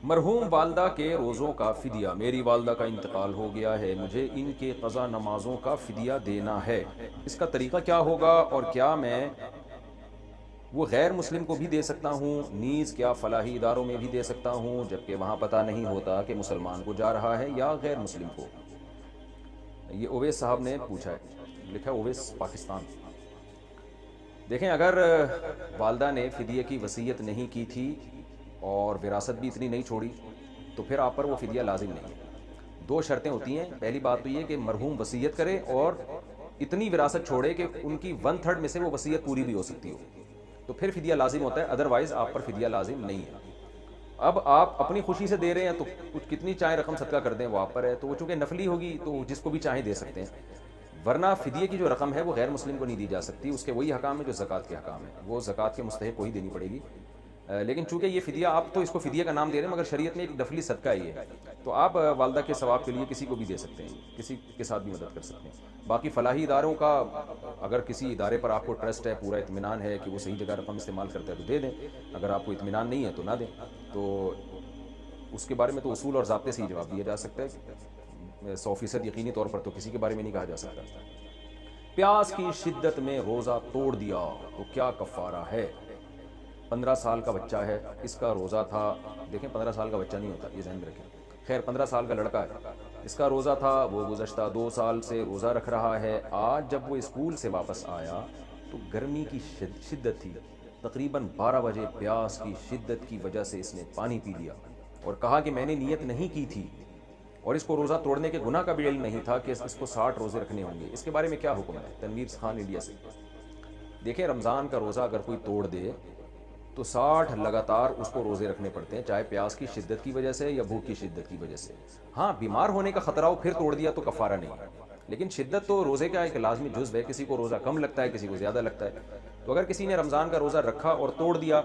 مرحوم والدہ کے روزوں کا فدیہ۔ میری والدہ کا انتقال ہو گیا ہے، مجھے ان کے قضا نمازوں کا فدیہ دینا ہے، اس کا طریقہ کیا ہوگا؟ اور کیا میں وہ غیر مسلم کو بھی دے سکتا ہوں؟ نیز کیا فلاحی اداروں میں بھی دے سکتا ہوں جبکہ وہاں پتہ نہیں ہوتا کہ مسلمان کو جا رہا ہے یا غیر مسلم کو؟ یہ اویس صاحب نے پوچھا ہے، لکھا ہے اویس پاکستان۔ دیکھیں، اگر والدہ نے فدیے کی وصیت نہیں کی تھی اور وراثت بھی اتنی نہیں چھوڑی تو پھر آپ پر وہ فدیہ لازم نہیں ہے۔ دو شرطیں ہوتی ہیں، پہلی بات تو یہ کہ مرحوم وصیت کرے اور اتنی وراثت چھوڑے کہ ان کی 1/3 میں سے وہ وصیت پوری بھی ہو سکتی ہو، تو پھر فدیہ لازم ہوتا ہے، ادروائز آپ پر فدیہ لازم نہیں ہے۔ اب آپ اپنی خوشی سے دے رہے ہیں تو کچھ کتنی چاہیں رقم صدقہ کر دیں، وہ آپ پر ہے، تو وہ چونکہ نفلی ہوگی تو جس کو بھی چاہیں دے سکتے ہیں، ورنہ فدیے کی جو رقم ہے وہ غیر مسلم کو نہیں دی جا سکتی، اس کے وہی حکام ہے جو زکوٰۃ کے حکام ہے، وہ زکوٰۃ کے مستحق کو ہی دینی پڑے گی۔ لیکن چونکہ یہ فدیہ، آپ تو اس کو فدیہ کا نام دے رہے ہیں مگر شریعت میں ایک نفلی صدقہ ہی ہے، تو آپ والدہ کے ثواب کے لیے کسی کو بھی دے سکتے ہیں، کسی کے ساتھ بھی مدد کر سکتے ہیں۔ باقی فلاحی اداروں کا، اگر کسی ادارے پر آپ کو ٹرسٹ ہے، پورا اطمینان ہے کہ وہ صحیح جگہ رقم استعمال کرتا ہے تو دے دیں، اگر آپ کو اطمینان نہیں ہے تو نہ دیں، تو اس کے بارے میں تو اصول اور ضابطے سے ہی جواب دیا جا سکتا ہے، 100% یقینی طور پر تو کسی کے بارے میں نہیں کہا جا سکتا۔ پیاس کی شدت میں روزہ توڑ دیا تو کیا کفارہ ہے؟ 15 سال کا بچہ ہے، اس کا روزہ تھا، دیکھیں 15 سال کا بچہ نہیں ہوتا، یہ ذہن میں رکھیں، خیر 15 سال کا لڑکا ہے، اس کا روزہ تھا، وہ گزشتہ 2 سال سے روزہ رکھ رہا ہے، آج جب وہ اسکول سے واپس آیا تو گرمی کی شدت تھی، تقریباً 12 بجے پیاس کی شدت کی وجہ سے اس نے پانی پی لیا اور کہا کہ میں نے نیت نہیں کی تھی اور اس کو روزہ توڑنے کے گناہ کا بھی علم نہیں تھا کہ اس کو 60 روزے رکھنے ہوں گے، اس کے بارے میں کیا حکم ہے؟ تنویر خان انڈیا سے۔ دیکھیں، رمضان کا روزہ اگر کوئی توڑ دے تو 60 لگاتار اس کو روزے رکھنے پڑتے ہیں، چاہے پیاس کی شدت کی وجہ سے یا بھوک کی شدت کی وجہ سے۔ ہاں، بیمار ہونے کا خطرہ ہو پھر توڑ دیا تو کفارہ نہیں ہے، لیکن شدت تو روزے کا ایک لازمی جزو ہے، کسی کو روزہ کم لگتا ہے، کسی کو زیادہ لگتا ہے، تو اگر کسی نے رمضان کا روزہ رکھا اور توڑ دیا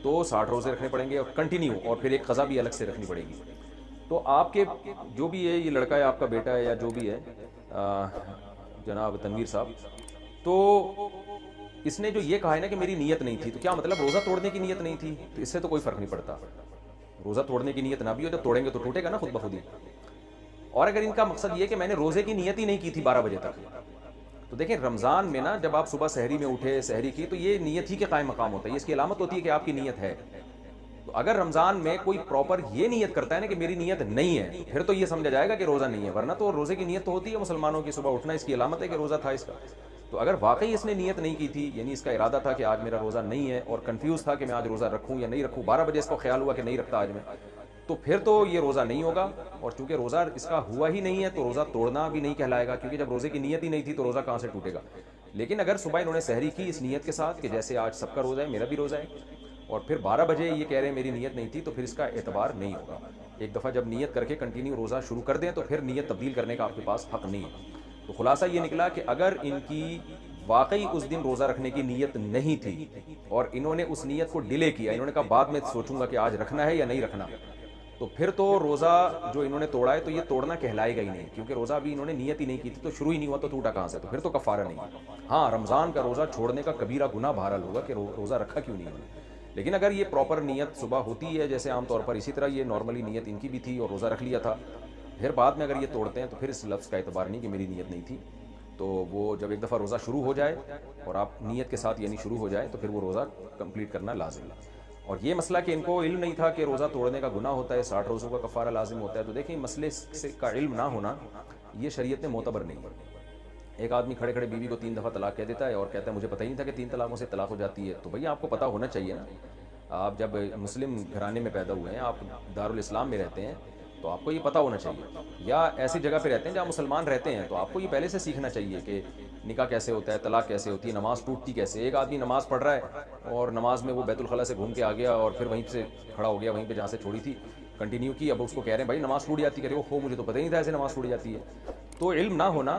تو 60 روزے رکھنے پڑیں گے اور کنٹینیو، اور پھر ایک قضا بھی الگ سے رکھنی پڑے گی۔ تو آپ کے جو بھی ہے، یہ لڑکا ہے، آپ کا بیٹا ہے یا جو بھی ہے، جناب تنویر صاحب، تو اس نے جو یہ کہا ہے نا کہ میری نیت نہیں تھی، تو کیا مطلب روزہ توڑنے کی نیت نہیں تھی؟ تو اس سے تو کوئی فرق نہیں پڑتا، روزہ توڑنے کی نیت نہ بھی ہو، جب توڑیں گے تو ٹوٹے گا نا خود بخود ہی۔ اور اگر ان کا مقصد یہ کہ میں نے روزے کی نیت ہی نہیں کی تھی 12 بجے تک، تو دیکھیں رمضان میں نا جب آپ صبح سحری میں اٹھے، سحری کی، تو یہ نیت ہی کے قائم مقام ہوتا ہے، اس کی علامت ہوتی ہے کہ آپ کی نیت ہے۔ تو اگر رمضان میں کوئی پراپر یہ نیت کرتا ہے نا کہ میری نیت نہیں ہے، پھر تو یہ سمجھا جائے گا کہ روزہ نہیں ہے، ورنہ تو روزے کی نیت تو ہوتی ہے مسلمانوں کی، صبح اٹھنا اس کی علامت ہے کہ روزہ تھا اس کا۔ تو اگر واقعی اس نے نیت نہیں کی تھی، یعنی اس کا ارادہ تھا کہ آج میرا روزہ نہیں ہے اور کنفیوز تھا کہ میں آج روزہ رکھوں یا نہیں رکھوں، 12 بجے اس کو خیال ہوا کہ نہیں رکھتا آج میں، تو پھر تو یہ روزہ نہیں ہوگا، اور چونکہ روزہ اس کا ہوا ہی نہیں ہے تو روزہ توڑنا بھی نہیں کہلائے گا، کیونکہ جب روزے کی نیت ہی نہیں تھی تو روزہ کہاں سے ٹوٹے گا۔ لیکن اگر صبح انہوں نے سحری کی اس نیت کے ساتھ کہ جیسے آج سب کا روزہ ہے، میرا بھی روزہ ہے، اور پھر 12 بجے یہ کہہ رہے ہیں میری نیت نہیں تھی، تو پھر اس کا اعتبار نہیں ہوگا۔ ایک دفعہ جب نیت کر کے کنٹینیو روزہ شروع کر دیں تو پھر نیت تبدیل کرنے کا آپ کے پاس حق نہیں ہے۔ تو خلاصہ یہ نکلا کہ اگر ان کی واقعی اس دن روزہ رکھنے کی نیت نہیں تھی اور انہوں نے اس نیت کو ڈیلے کیا، انہوں نے کہا بعد میں سوچوں گا کہ آج رکھنا ہے یا نہیں رکھنا، تو پھر تو روزہ جو انہوں نے توڑا ہے تو یہ توڑنا کہلائے گا ہی نہیں، کیونکہ روزہ بھی انہوں نے نیت ہی نہیں کی تھی، تو شروع ہی نہیں ہوا تو ٹوٹا کہاں سے، تو پھر تو کفارہ نہیں ہے۔ ہاں، رمضان کا روزہ چھوڑنے کا کبیرہ گناہ بہرحال ہوگا کہ روزہ رکھا کیوں نہیں انہوں نے، لیکن اگر یہ پراپر نیت صبح ہوتی ہے جیسے عام طور پر، اسی طرح یہ نارملی نیت ان کی بھی تھی اور روزہ رکھ لیا تھا، پھر بعد میں اگر یہ توڑتے ہیں تو پھر اس لفظ کا اعتبار نہیں کہ میری نیت نہیں تھی۔ تو وہ جب ایک دفعہ روزہ شروع ہو جائے اور آپ نیت کے ساتھ یعنی شروع ہو جائے تو پھر وہ روزہ کمپلیٹ کرنا لازم ہے۔ اور یہ مسئلہ کہ ان کو علم نہیں تھا کہ روزہ توڑنے کا گناہ ہوتا ہے، 60 روزوں کا کفارہ لازم ہوتا ہے، تو دیکھیں مسئلے کا علم نہ ہونا یہ شریعت میں معتبر نہیں ہے۔ ایک آدمی کھڑے کھڑے بیوی کو 3 دفعہ طلاق کہہ دیتا ہے اور کہتا ہے مجھے پتہ ہی نہیں تھا کہ 3 طلاقوں سے طلاق ہو جاتی ہے، تو بھئی آپ کو پتہ ہونا چاہیے نا، آپ جب مسلم گھرانے میں پیدا ہوئے ہیں، آپ دارالاسلام میں رہتے ہیں، تو آپ کو یہ پتہ ہونا چاہیے، یا ایسی جگہ پہ رہتے ہیں جہاں مسلمان رہتے ہیں تو آپ کو یہ پہلے سے سیکھنا چاہیے کہ نکاح کیسے ہوتا ہے، طلاق کیسے ہوتی ہے، نماز ٹوٹتی کیسے۔ ایک آدمی نماز پڑھ رہا ہے اور نماز میں وہ بیت الخلاء سے گھوم کے آ گیا اور پھر وہیں سے کھڑا ہو گیا، وہیں پہ جہاں سے چھوڑی تھی کنٹینیو کی، اب اس کو کہہ رہے ہیں بھائی نماز ٹوٹ جاتی، کرے وہ مجھے تو پتہ ہی نہیں تھا ایسے نماز ٹوٹ جاتی ہے۔ تو علم نہ ہونا،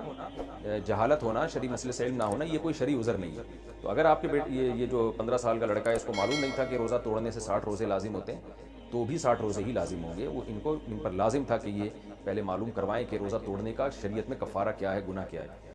جہالت ہونا، شرعی مسئلے سے علم نہ ہونا، یہ کوئی شرعی عذر نہیں ہے۔ تو اگر آپ کے یہ جو 15 سال کا لڑکا ہے، اس کو معلوم نہیں تھا کہ روزہ توڑنے سے 60 روزے لازم ہوتے ہیں، تو بھی 60 روزے ہی لازم ہوں گے، وہ ان پر لازم تھا کہ یہ پہلے معلوم کروائیں کہ روزہ توڑنے کا شریعت میں کفارہ کیا ہے، گناہ کیا ہے۔